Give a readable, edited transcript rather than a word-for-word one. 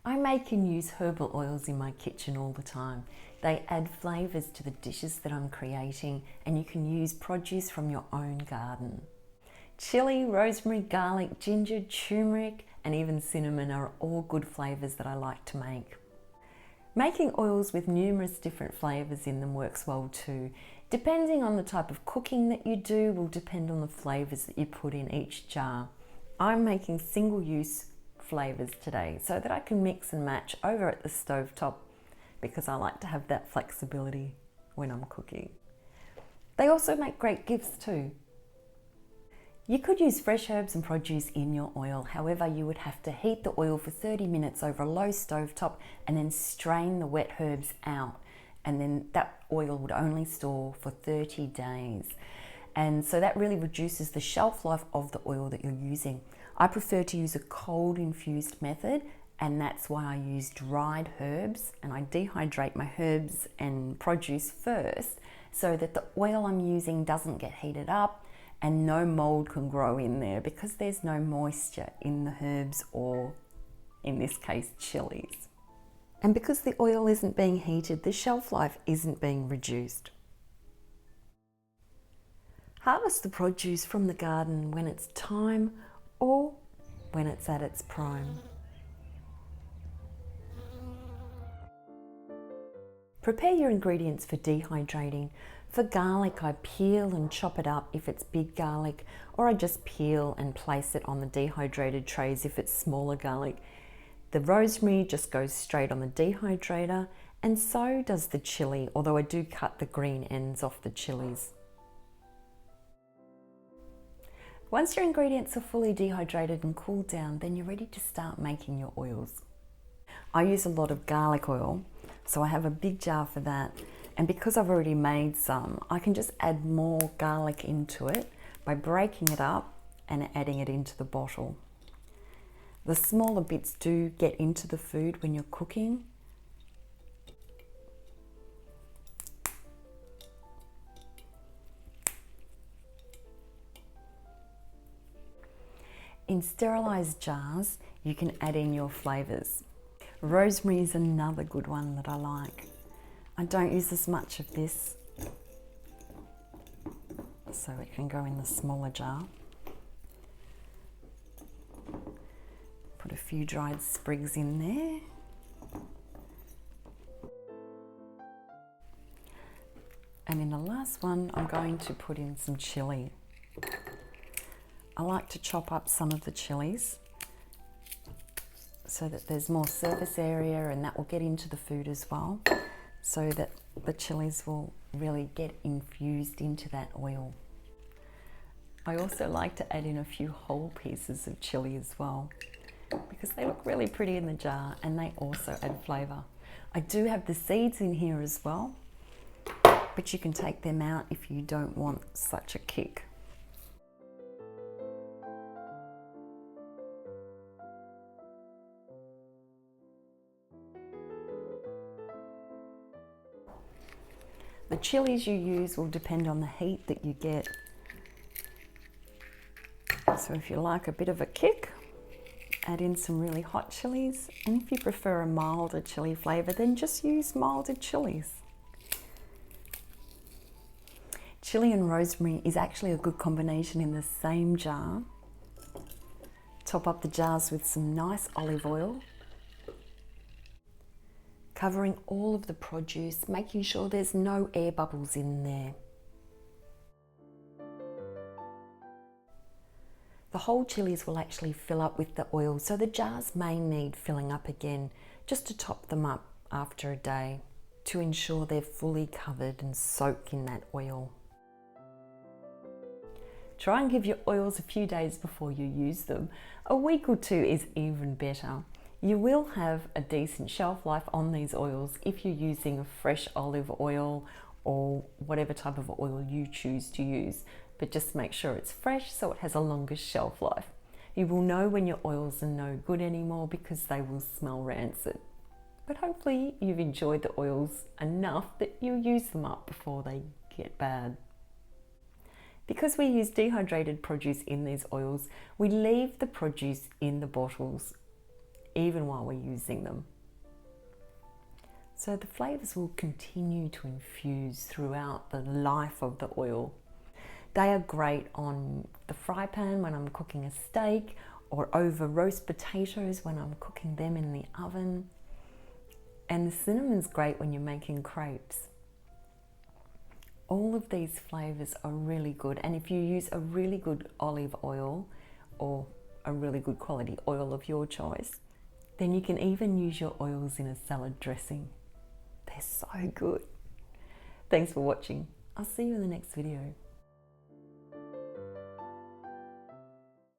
I make and use herbal oils in my kitchen all the time. They add flavours to the dishes that I'm creating, and you can use produce from your own garden. Chili, rosemary, garlic, ginger, turmeric, and even cinnamon are all good flavours that I like to make. Making oils with numerous different flavours in them works well too. Depending on the type of cooking that you do will depend on the flavours that you put in each jar. I'm making single-use flavours today so that I can mix and match over at the stovetop because I like to have that flexibility when I'm cooking. They also make great gifts too. You could use fresh herbs and produce in your oil, however you would have to heat the oil for 30 minutes over a low stovetop and then strain the wet herbs out, and then that oil would only store for 30 days. And so that really reduces the shelf life of the oil that you're using. I prefer to use a cold infused method, and that's why I use dried herbs, and I dehydrate my herbs and produce first so that the oil I'm using doesn't get heated up and no mold can grow in there because there's no moisture in the herbs, or in this case chilies. And because the oil isn't being heated, the shelf life isn't being reduced. Harvest the produce from the garden when it's time or when it's at its prime. Prepare your ingredients for dehydrating. For garlic, I peel and chop it up if it's big garlic, or I just peel and place it on the dehydrated trays if it's smaller garlic. The rosemary just goes straight on the dehydrator, and so does the chili, although I do cut the green ends off the chilies. Once your ingredients are fully dehydrated and cooled down, then you're ready to start making your oils. I use a lot of garlic oil, so I have a big jar for that. And because I've already made some, I can just add more garlic into it by breaking it up and adding it into the bottle. The smaller bits do get into the food when you're cooking. In sterilised jars, you can add in your flavours. Rosemary is another good one that I like. I don't use as much of this, so it can go in the smaller jar. Put a few dried sprigs in there. And in the last one, I'm going to put in some chili. I like to chop up some of the chilies so that there's more surface area, and that will get into the food as well, so that the chilies will really get infused into that oil. I also like to add in a few whole pieces of chili as well because they look really pretty in the jar and they also add flavour. I do have the seeds in here as well, but you can take them out if you don't want such a kick. The chilies you use will depend on the heat that you get. So if you like a bit of a kick, add in some really hot chilies, and if you prefer a milder chili flavour, then just use milder chilies. Chili and rosemary is actually a good combination in the same jar. Top up the jars with some nice olive oil, covering all of the produce, making sure there's no air bubbles in there. The whole chilies will actually fill up with the oil, so the jars may need filling up again just to top them up after a day to ensure they're fully covered and soak in that oil. Try and give your oils a few days before you use them. A week or two is even better. You will have a decent shelf life on these oils if you're using a fresh olive oil or whatever type of oil you choose to use, but just make sure it's fresh so it has a longer shelf life. You will know when your oils are no good anymore because they will smell rancid. But hopefully you've enjoyed the oils enough that you'll use them up before they get bad. Because we use dehydrated produce in these oils, we leave the produce in the bottles even while we're using them. So the flavours will continue to infuse throughout the life of the oil. They are great on the fry pan when I'm cooking a steak, or over roast potatoes when I'm cooking them in the oven. And the cinnamon's great when you're making crepes. All of these flavours are really good, and if you use a really good olive oil or a really good quality oil of your choice, then you can even use your oils in a salad dressing. They're so good. Thanks for watching. I'll see you in the next video.